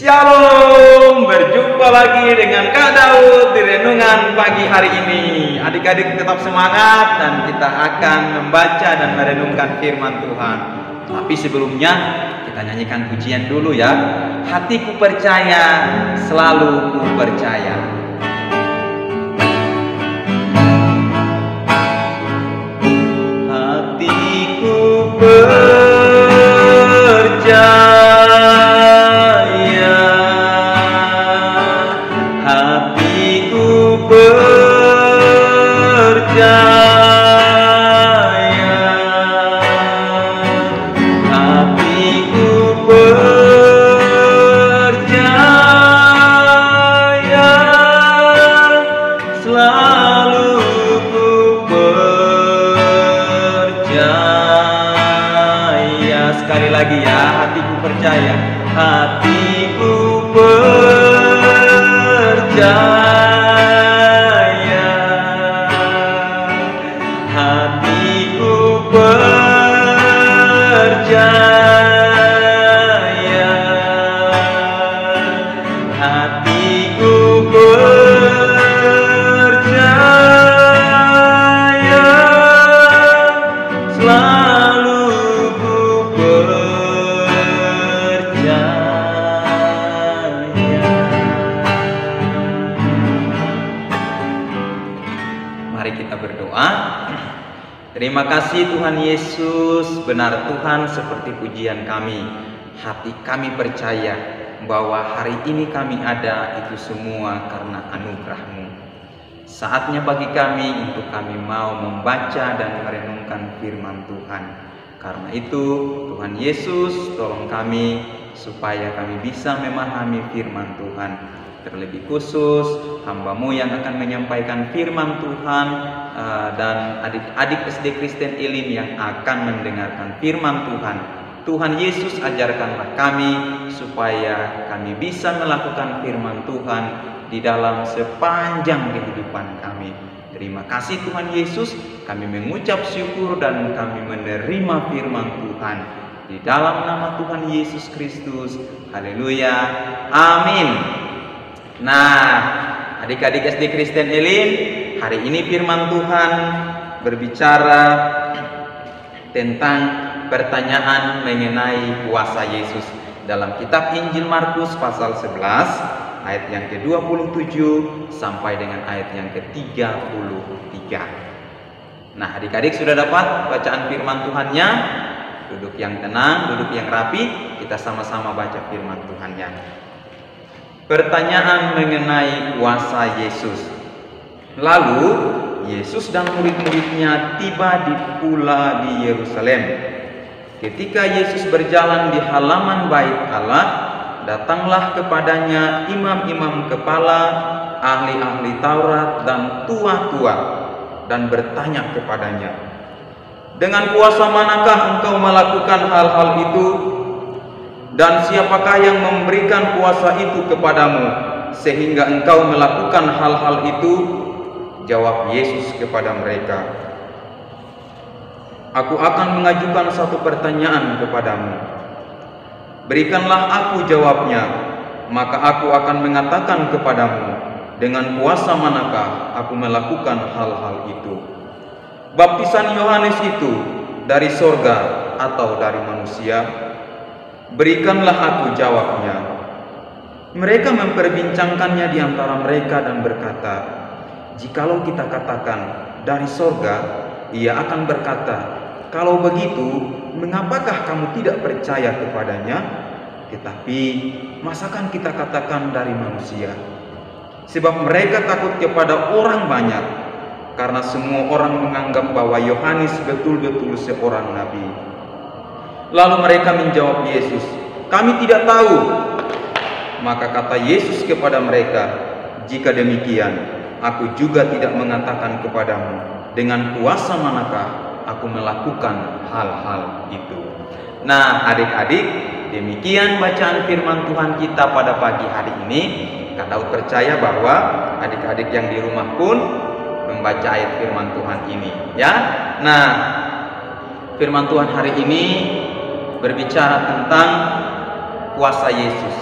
Shalom, berjumpa lagi dengan Kak Daud di renungan pagi hari ini. Adik-adik tetap semangat dan kita akan membaca dan merenungkan firman Tuhan. Tapi sebelumnya kita nyanyikan pujian dulu ya. Hatiku percaya, selalu ku percaya. Hatiku percaya, sekali lagi ya, hatiku percaya, hatiku percaya, hatiku percaya, hatiku percaya, selalu kita berdoa. Terima kasih Tuhan Yesus, benar Tuhan seperti pujian kami. Hati kami percaya bahwa hari ini kami ada itu semua karena anugerah-Mu. Saatnya bagi kami untuk kami mau membaca dan merenungkan firman Tuhan. Karena itu Tuhan Yesus tolong kami supaya kami bisa memahami firman Tuhan. Terlebih khusus hamba-Mu yang akan menyampaikan firman Tuhan dan adik-adik SD Kristen Elim yang akan mendengarkan firman Tuhan. Tuhan Yesus ajarkanlah kami supaya kami bisa melakukan firman Tuhan di dalam sepanjang kehidupan kami. Terima kasih Tuhan Yesus, kami mengucap syukur dan kami menerima firman Tuhan. Di dalam nama Tuhan Yesus Kristus, haleluya, amin. Nah, adik-adik SD Kristen Elim, hari ini firman Tuhan berbicara tentang pertanyaan mengenai kuasa Yesus dalam kitab Injil Markus pasal 11 ayat yang ke-27 sampai dengan ayat yang ke-33. Nah, adik-adik sudah dapat bacaan firman Tuhannya? Duduk yang tenang, duduk yang rapi, kita sama-sama baca firman Tuhannya. Pertanyaan mengenai kuasa Yesus. Lalu Yesus dan murid-muridnya tiba di pula di Yerusalem. Ketika Yesus berjalan di halaman bait Allah, datanglah kepadanya imam-imam kepala, ahli-ahli Taurat dan tua-tua, dan bertanya kepadanya, "Dengan kuasa manakah engkau melakukan hal-hal itu? Dan siapakah yang memberikan kuasa itu kepadamu sehingga engkau melakukan hal-hal itu?" Jawab Yesus kepada mereka, "Aku akan mengajukan satu pertanyaan kepadamu. Berikanlah aku jawabnya, maka aku akan mengatakan kepadamu dengan kuasa manakah aku melakukan hal-hal itu. Baptisan Yohanes itu dari sorga atau dari manusia? Berikanlah aku jawabnya." Mereka memperbincangkannya di antara mereka dan berkata, "Jikalau kita katakan dari sorga, ia akan berkata, 'Kalau begitu, mengapakah kamu tidak percaya kepadanya?' Tetapi masakan kita katakan dari manusia? Sebab mereka takut kepada orang banyak, karena semua orang menganggap bahwa Yohanes betul-betul seorang nabi." Lalu mereka menjawab Yesus, "Kami tidak tahu." Maka kata Yesus kepada mereka, "Jika demikian, aku juga tidak mengatakan kepadamu dengan kuasa manakah aku melakukan hal-hal itu." Nah, adik-adik, demikian bacaan firman Tuhan kita pada pagi hari ini. Kak Daud percaya bahwa adik-adik yang di rumah pun membaca ayat firman Tuhan ini, ya. Nah, firman Tuhan hari ini berbicara tentang kuasa Yesus.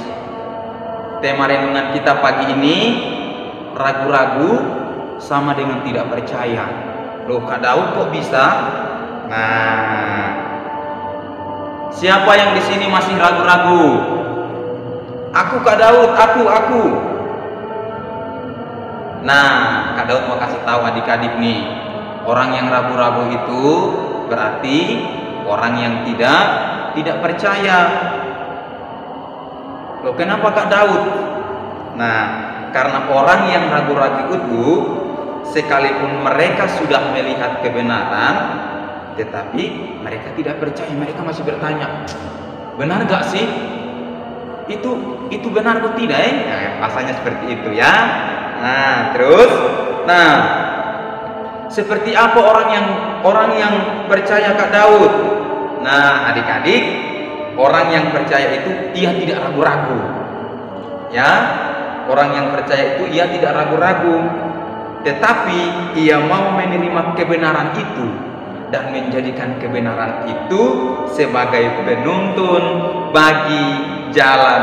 Tema renungan kita pagi ini, ragu-ragu sama dengan tidak percaya. Loh, Kak Daud kok bisa? Nah, siapa yang di sini masih ragu-ragu? Aku, Kak Daud, aku. Nah, Kak Daud mau kasih tahu adik-adik nih, orang yang ragu-ragu itu berarti orang yang tidak percaya. Loh, kenapa Kak Daud? Nah, karena orang yang ragu-ragu itu, sekalipun mereka sudah melihat kebenaran, tetapi mereka tidak percaya. Mereka masih bertanya, benar gak sih? Itu benar atau tidak? Nah, rasanya seperti itu ya. Nah, terus, seperti apa orang yang percaya Kak Daud? Nah, adik-adik, orang yang percaya itu ia tidak ragu-ragu. Ya, orang yang percaya itu ia tidak ragu-ragu, tetapi ia mau menerima kebenaran itu dan menjadikan kebenaran itu sebagai penuntun bagi jalan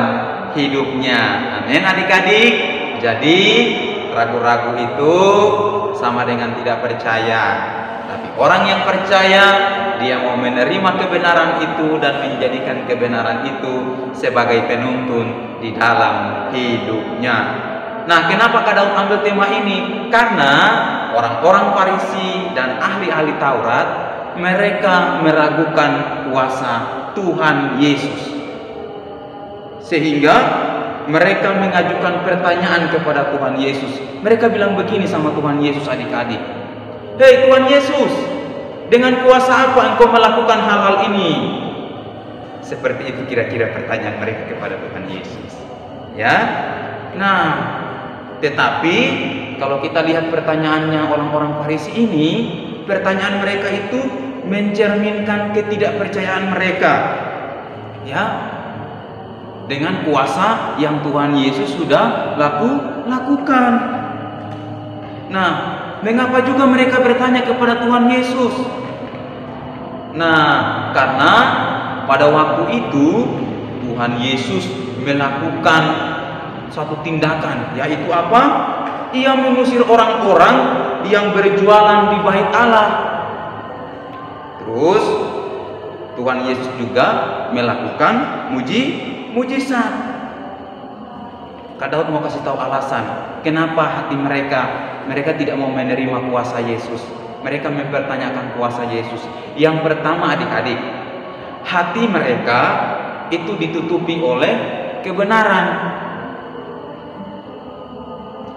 hidupnya. Amin adik-adik. Jadi ragu-ragu itu sama dengan tidak percaya. Tapi orang yang percaya, dia mau menerima kebenaran itu dan menjadikan kebenaran itu sebagai penuntun di dalam hidupnya. Nah, kenapa Kak Daud ambil tema ini? Karena orang-orang Farisi dan ahli-ahli Taurat, mereka meragukan kuasa Tuhan Yesus, sehingga mereka mengajukan pertanyaan kepada Tuhan Yesus. Mereka bilang begini sama Tuhan Yesus, adik-adik, "Hei Tuhan Yesus, dengan kuasa apa Engkau melakukan hal-hal ini?" Seperti itu kira-kira pertanyaan mereka kepada Tuhan Yesus. Ya. Nah, tetapi kalau kita lihat pertanyaannya orang-orang Farisi ini, pertanyaan mereka itu mencerminkan ketidakpercayaan mereka. Ya. Dengan kuasa yang Tuhan Yesus sudah lakukan. Nah, mengapa juga mereka bertanya kepada Tuhan Yesus? Nah, karena pada waktu itu Tuhan Yesus melakukan suatu tindakan, yaitu apa? Ia mengusir orang-orang yang berjualan di bait Allah. Terus Tuhan Yesus juga melakukan mujizat. Kak Daud mau kasih tahu alasan kenapa hati mereka tidak mau menerima kuasa Yesus. Mereka mempertanyakan kuasa Yesus. Yang pertama adik-adik, hati mereka itu ditutupi oleh kebenaran.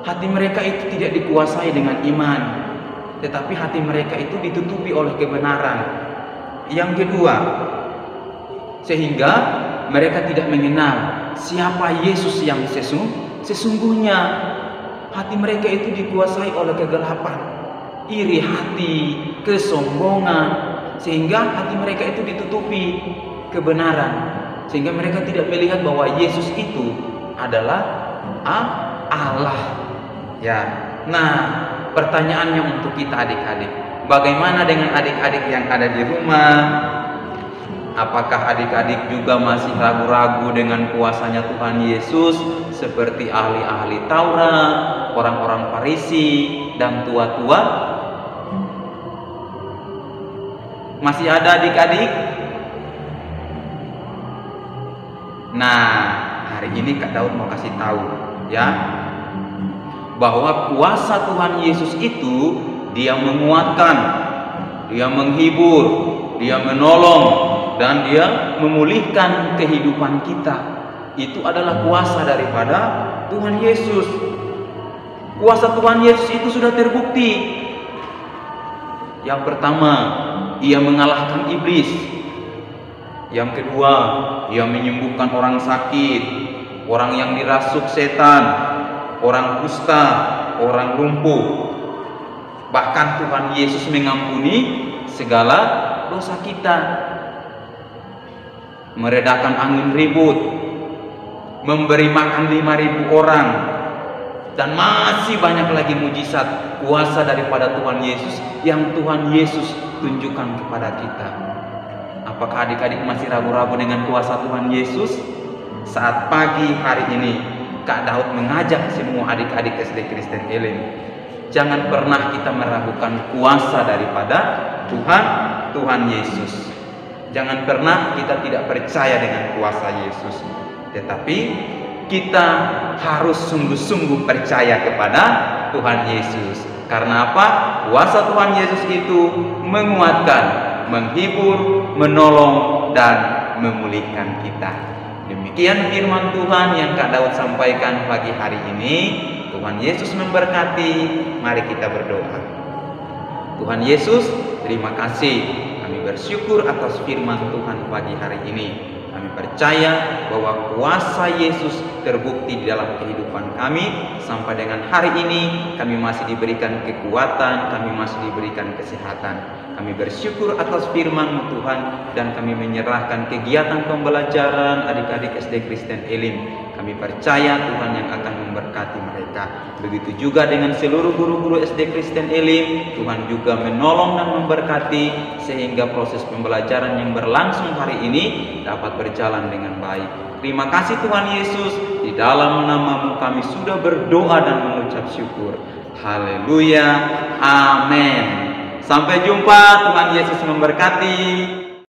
Hati mereka itu tidak dikuasai dengan iman, tetapi hati mereka itu ditutupi oleh kebenaran. Yang kedua, sehingga mereka tidak mengenal siapa Yesus yang sesungguhnya. Hati mereka itu dikuasai oleh kegelapan, iri hati, kesombongan, sehingga hati mereka itu ditutupi kebenaran, sehingga mereka tidak melihat bahwa Yesus itu adalah Allah. Ya. Nah, pertanyaannya untuk kita adik-adik, bagaimana dengan adik-adik yang ada di rumah? Apakah adik-adik juga masih ragu-ragu dengan kuasanya Tuhan Yesus seperti ahli-ahli Taurat, orang-orang Farisi, dan tua-tua? Masih ada adik-adik? Nah, hari ini Kak Daud mau kasih tahu ya, bahwa kuasa Tuhan Yesus itu dia menguatkan, dia menghibur, dia menolong, dan dia memulihkan kehidupan kita. Itu adalah kuasa daripada Tuhan Yesus. Kuasa Tuhan Yesus itu sudah terbukti. Yang pertama, ia mengalahkan iblis. Yang kedua, ia menyembuhkan orang sakit, orang yang dirasuk setan, orang kusta, orang lumpuh. Bahkan Tuhan Yesus mengampuni segala dosa kita, meredakan angin ribut, memberi makan 5.000 orang, dan masih banyak lagi mujizat kuasa daripada Tuhan Yesus yang Tuhan Yesus tunjukkan kepada kita. Apakah adik-adik masih ragu-ragu dengan kuasa Tuhan Yesus? Saat pagi hari ini Kak Daud mengajak semua adik-adik SD Kristen Elim, jangan pernah kita meragukan kuasa daripada Tuhan Yesus. Jangan pernah kita tidak percaya dengan kuasa Yesus, tetapi kita harus sungguh-sungguh percaya kepada Tuhan Yesus. Karena apa? Kuasa Tuhan Yesus itu menguatkan, menghibur, menolong, dan memulihkan kita. Demikian firman Tuhan yang Kak Daud sampaikan pagi hari ini. Tuhan Yesus memberkati. Mari kita berdoa. Tuhan Yesus, terima kasih. Kami bersyukur atas firman Tuhan pagi hari ini. Kami percaya bahwa kuasa Yesus terbukti di dalam kehidupan kami. Sampai dengan hari ini kami masih diberikan kekuatan, kami masih diberikan kesehatan. Kami bersyukur atas firman-Mu Tuhan, dan kami menyerahkan kegiatan pembelajaran adik-adik SD Kristen Elim. Kami percaya Tuhan yang akan memberkati mereka. Begitu juga dengan seluruh guru-guru SD Kristen Elim. Tuhan juga menolong dan memberkati sehingga proses pembelajaran yang berlangsung hari ini dapat berjalan dengan baik. Terima kasih Tuhan Yesus, di dalam nama-Mu kami sudah berdoa dan mengucap syukur. Haleluya, amin. Sampai jumpa, Tuhan Yesus memberkati.